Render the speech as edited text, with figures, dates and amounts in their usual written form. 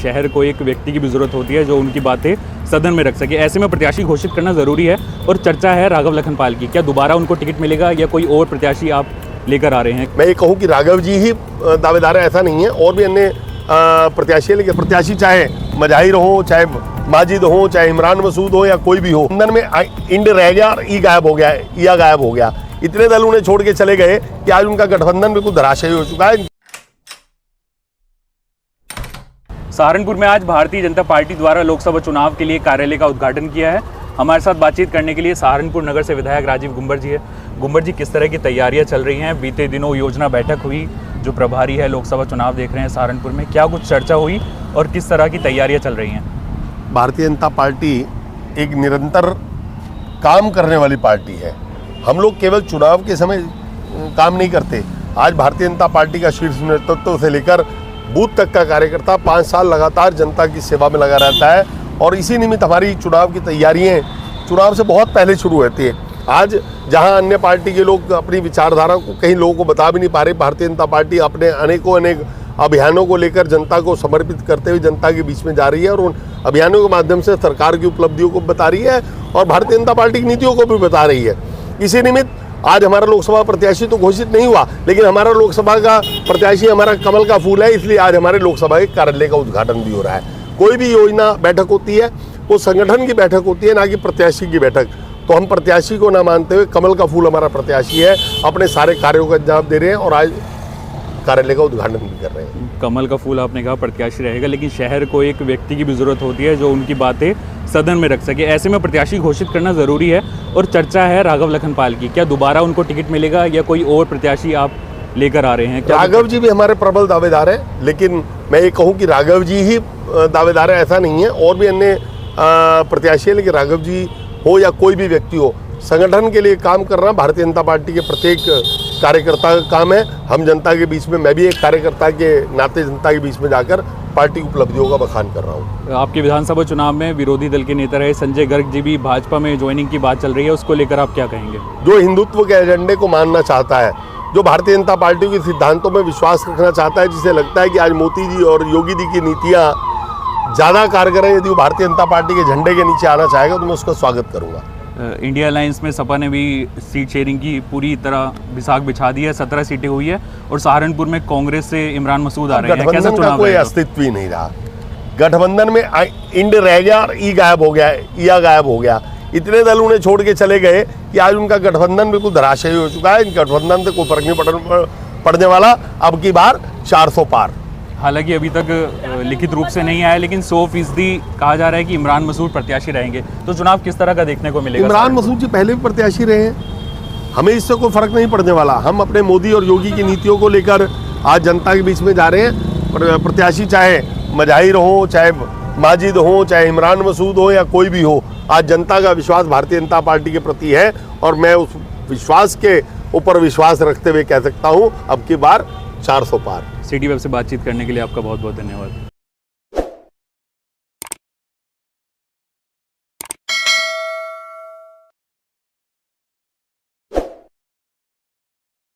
शहर को एक व्यक्ति की भी जरूरत होती है जो उनकी बातें सदन में रख सके। ऐसे में प्रत्याशी घोषित करना ज़रूरी है और चर्चा है राघव लखनपाल की। क्या दोबारा उनको टिकट मिलेगा या कोई और प्रत्याशी आप लेकर आ रहे हैं? मैं ये कहूँ कि राघव जी ही दावेदार है, ऐसा नहीं है, और भी अन्य प्रत्याशी है। लेकिन प्रत्याशी चाहे मजाहिर हो, चाहे माजिद हो, चाहे इमरान मसूद हो या कोई भी हो, अंदर में इंड रह गया और ई गायब हो गया, या गायब हो गया। इतने दल उन्हें छोड़ के चले गए कि आज उनका गठबंधन बिल्कुल धराशायी हो चुका है। सहारनपुर में आज भारतीय जनता पार्टी द्वारा लोकसभा चुनाव के लिए कार्यालय का उद्घाटन किया है। हमारे साथ बातचीत करने के लिए सहारनपुर नगर से विधायक राजीव गुंबर जी है। गुंबर जी, किस तरह की तैयारियां चल रही हैं? बीते दिनों योजना बैठक हुई, जो प्रभारी है लोकसभा चुनाव देख रहे हैं सहारनपुर में, क्या कुछ चर्चा हुई और किस तरह की तैयारियां चल रही हैं? भारतीय जनता पार्टी एक निरंतर काम करने वाली पार्टी है। हम लोग केवल चुनाव के समय काम नहीं करते। आज भारतीय जनता पार्टी का शीर्ष नेतृत्व से लेकर बूथ तक का कार्यकर्ता 5 साल लगातार जनता की सेवा में लगा रहता है, और इसी निमित्त हमारी चुनाव की तैयारियां चुनाव से बहुत पहले शुरू होती है। आज जहां अन्य पार्टी के लोग अपनी विचारधारा को कहीं लोगों को बता भी नहीं पा रहे, भारतीय जनता पार्टी अपने अनेक अभियानों को लेकर जनता को समर्पित करते हुए जनता के बीच में जा रही है, और उन अभियानों के माध्यम से सरकार की उपलब्धियों को बता रही है और भारतीय जनता पार्टी की नीतियों को भी बता रही है। इसी निमित्त आज हमारा लोकसभा प्रत्याशी तो घोषित नहीं हुआ, लेकिन हमारा लोकसभा का प्रत्याशी हमारा कमल का फूल है, इसलिए आज हमारे लोकसभा के कार्यालय का उद्घाटन भी हो रहा है। कोई भी योजना बैठक होती है वो संगठन की बैठक होती है, ना कि प्रत्याशी की बैठक। तो हम प्रत्याशी को ना मानते हुए कमल का फूल हमारा प्रत्याशी है, अपने सारे कार्यों का जवाब दे रहे हैं और आज कार्यालय का उद्घाटन भी कर रहे हैं। कमल का फूल आपने कहा प्रत्याशी रहेगा, लेकिन शहर को एक व्यक्ति की भी जरूरत होती है जो उनकी बातें सदन में रख सके। ऐसे में प्रत्याशी घोषित करना ज़रूरी है और चर्चा है राघव लखनपाल की। क्या दोबारा उनको टिकट मिलेगा या कोई और प्रत्याशी आप लेकर आ रहे हैं? राघव जी भी हमारे प्रबल दावेदार हैं, लेकिन मैं ये कहूँ कि राघव जी ही दावेदार है, ऐसा नहीं है, और भी अन्य प्रत्याशी है। लेकिन राघव जी हो या कोई भी व्यक्ति हो, संगठन के लिए काम करना भारतीय जनता पार्टी के प्रत्येक कार्यकर्ता का काम है। हम जनता के बीच में, मैं भी एक कार्यकर्ता के नाते जनता के बीच में जाकर पार्टी की उपलब्धियों का बखान कर रहा हूँ। आपके विधानसभा चुनाव में विरोधी दल के नेता रहे संजय गर्ग जी भी भाजपा में ज्वाइनिंग की बात चल रही है, उसको लेकर आप क्या कहेंगे? जो हिंदुत्व के एजेंडे को मानना चाहता है, जो भारतीय जनता पार्टी के सिद्धांतों में विश्वास रखना चाहता है, जिसे लगता है कि आज मोदी जी और योगी जी की नीतियाँ ज़्यादा कारगर है, यदि वो भारतीय जनता पार्टी के झंडे के नीचे आना चाहेगा तो मैं उसका स्वागत करूँगा। इंडिया अलायंस में सपा ने भी सीट शेयरिंग की पूरी तरह बिसाक बिछा दी है, 17 सीटें हुई है, और सहारनपुर में कांग्रेस से इमरान मसूद आ रहे हैं। कैसा गठबंधन चुनाव का कोई अस्तित्व ही नहीं रहा। गठबंधन में इंड रह गया और ई गायब हो गया, या गायब हो गया। इतने दल उन्हें छोड़ के चले गए कि आज उनका गठबंधन बिल्कुल धराशायी हो चुका है। इन गठबंधन से कोई फर्क नहीं पड़ने वाला। अब की बार 400 पार। हालांकि अभी तक लिखित रूप से नहीं आया, लेकिन 100% कहा जा रहा है कि इमरान मसूद प्रत्याशी रहेंगे। तो चुनाव किस तरह का देखने को मिलेगा? इमरान मसूद जी पहले भी प्रत्याशी रहे हैं, हमें इससे कोई फर्क नहीं पड़ने वाला। हम अपने मोदी और योगी की नीतियों को लेकर आज जनता के बीच में जा रहे हैं। प्रत्याशी चाहे मजाहिर हो, चाहे माजिद हो, चाहे इमरान मसूद हो या कोई भी हो, आज जनता का विश्वास भारतीय जनता पार्टी के प्रति है, और मैं उस विश्वास के ऊपर विश्वास रखते हुए कह सकता हूँ अब की बार 400 पार। सिटी वेब से बातचीत करने के लिए आपका बहुत बहुत धन्यवाद।